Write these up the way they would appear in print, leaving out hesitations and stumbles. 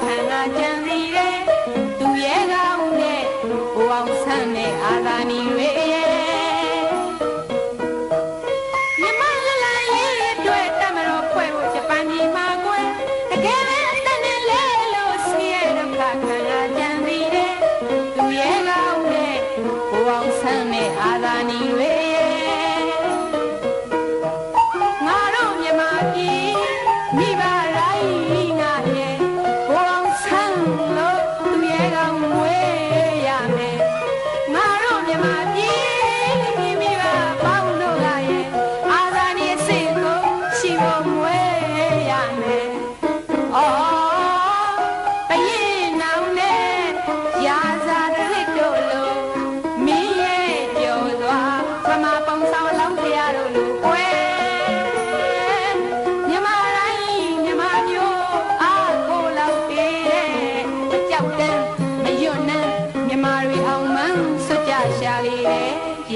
ခံကကြံစီတယ်သူရဲကောင်းနဲ့ဘဝအောင်ဆန်းနဲ့အာသာနီတွေရဲ့မြမလလရေးအတွက်တမတော်ဖွဲ့ဖို့ဂျပန်ပြည်မှာကွယ်တကယ်ပဲအသက်နဲ့လဲလို့ဆင်းရဲဒုက္ခခံကကြံစီတယ်သူရဲကောင်းနဲ့ဘဝအောင်ဆန်းနဲ့အာသာနီတွေ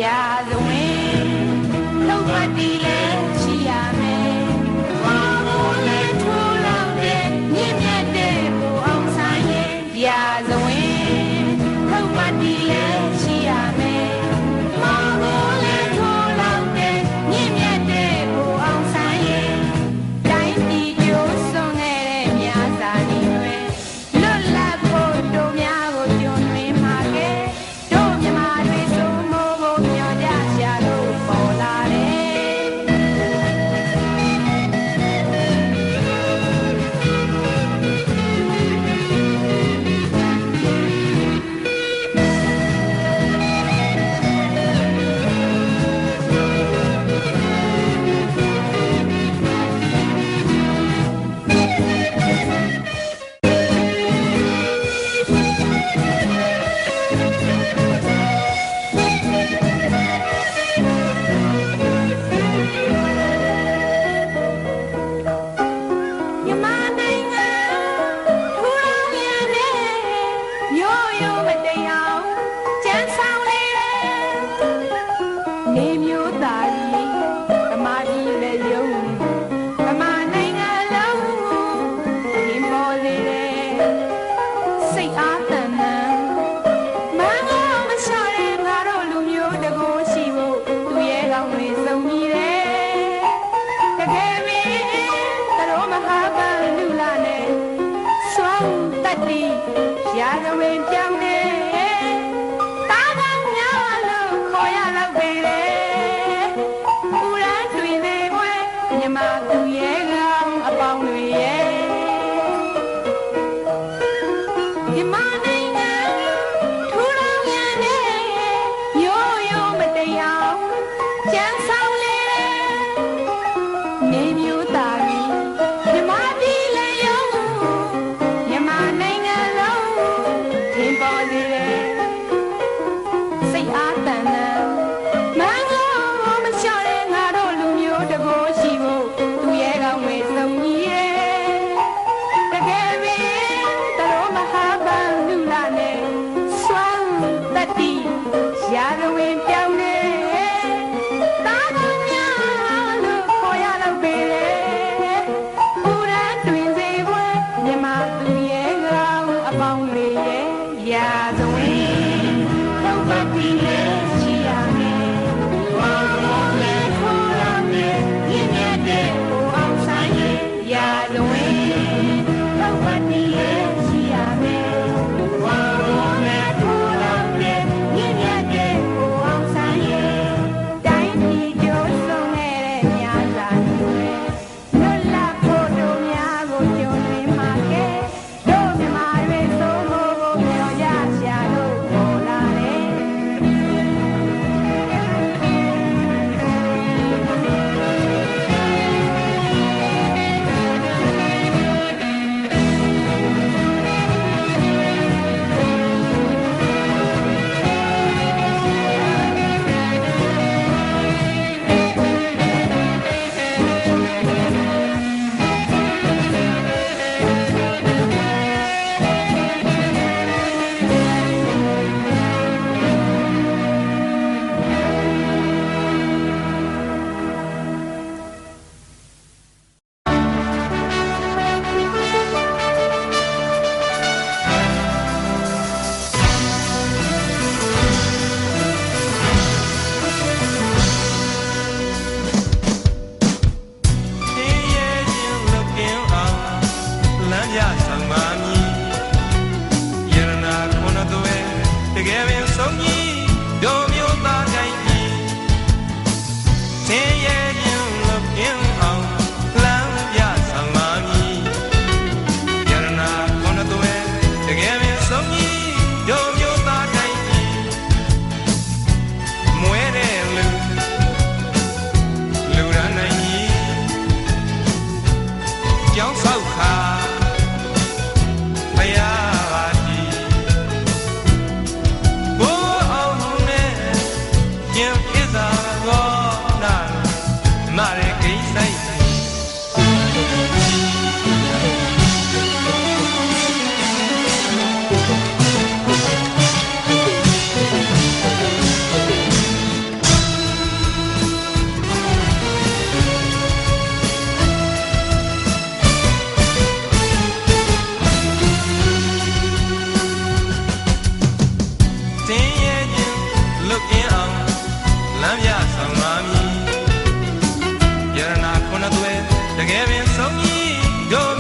ရာဇဝင်လုံးမတီးလဲရှိရမယ်ဘာလို့လဲထိုးလောက်တဲ့မြင့်မြတ်တဲ့ဘူအောင်ဆိုင်ရဲ့ရာဇဝင်လုံးမတီးလဲရှိရမယ်ဘာလို့လဲထိုးလောက်တဲ့မြင့်မြတ်တဲ့ဘူအောင်ဆိုင်ရဲ့တိုင်းပြည်ကျိုးစွန်ခဲ့တဲ့မြာစာနေတွေလွတ်လပ်ဖို့တို့များကိုကျွန်းတွင်မှာခဲ့တို့မြမာတွေဆိုရာဇဝင်ပြောင်းနေတာကောင်းများလို့ခေါ်ရတော့ပေလေပူရန်တွင်နေပွဲမြမသူရဲ့ကောင်းအပေါင်းတွေရဲ့ဒီမနိုင်ငံထူထောင်ရတဲ့ရိုးရိုးမတရားကြံဆောင်လေနေမျိုးသားကြီးမြမပြည်လေရုံမြမနိုင်ငံပေါ်စေတယ်စိတ်အားတန်တန်မန်းကောမလျှော့တဲ့ငါတို့လူမျိုးတကိုးရှိဖို့သူရဲကောင်းဝေစုံကြီးရဲ့တကယ်ပဲတရောမဟာပန်လူလာနဲ့စွမ်းတတိရာဇဝင်ပြောင်းနေတာကောင်းများလို့ခေါ်ရတော့ပေလေပူရန်တွင်စေပွဲမြမသူရဲကောင်းအပေါင်းတွေရဲ့ရာဇဝင်လုံးမတီး လွတ်ကင်းအောင်လမ်းပြဆောင်ပါမည်ယရနာခုနှစ်သွဲတကယ်ပင်ဆုံးကြီးတို့